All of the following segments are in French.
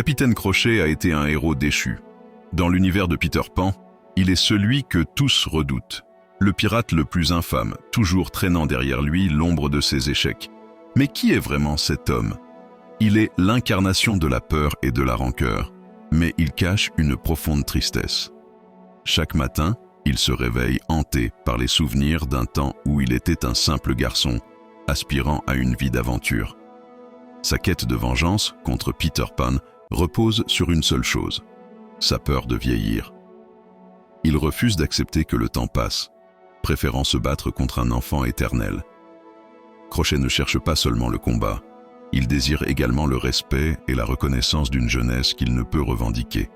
Capitaine Crochet a été un héros déchu. Dans l'univers de Peter Pan, il est celui que tous redoutent. Le pirate le plus infâme, toujours traînant derrière lui l'ombre de ses échecs. Mais qui est vraiment cet homme? Il est l'incarnation de la peur et de la rancœur, mais il cache une profonde tristesse. Chaque matin, il se réveille hanté par les souvenirs d'un temps où il était un simple garçon, aspirant à une vie d'aventure. Sa quête de vengeance contre Peter Pan repose sur une seule chose, sa peur de vieillir. Il refuse d'accepter que le temps passe, préférant se battre contre un enfant éternel. Crochet ne cherche pas seulement le combat, il désire également le respect et la reconnaissance d'une jeunesse qu'il ne peut revendiquer.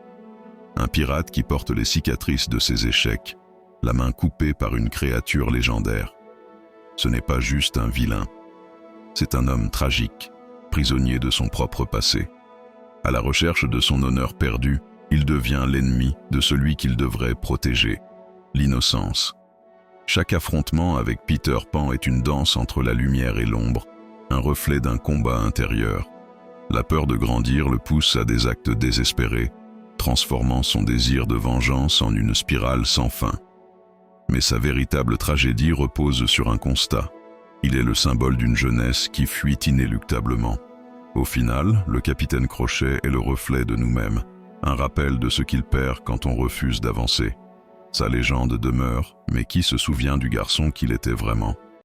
Un pirate qui porte les cicatrices de ses échecs, la main coupée par une créature légendaire. Ce n'est pas juste un vilain, c'est un homme tragique, prisonnier de son propre passé. À la recherche de son honneur perdu, il devient l'ennemi de celui qu'il devrait protéger, l'innocence. Chaque affrontement avec Peter Pan est une danse entre la lumière et l'ombre, un reflet d'un combat intérieur. La peur de grandir le pousse à des actes désespérés, transformant son désir de vengeance en une spirale sans fin. Mais sa véritable tragédie repose sur un constat. Il est le symbole d'une jeunesse qui fuit inéluctablement. Au final, le capitaine Crochet est le reflet de nous-mêmes, un rappel de ce qu'il perd quand on refuse d'avancer. Sa légende demeure, mais qui se souvient du garçon qu'il était vraiment ?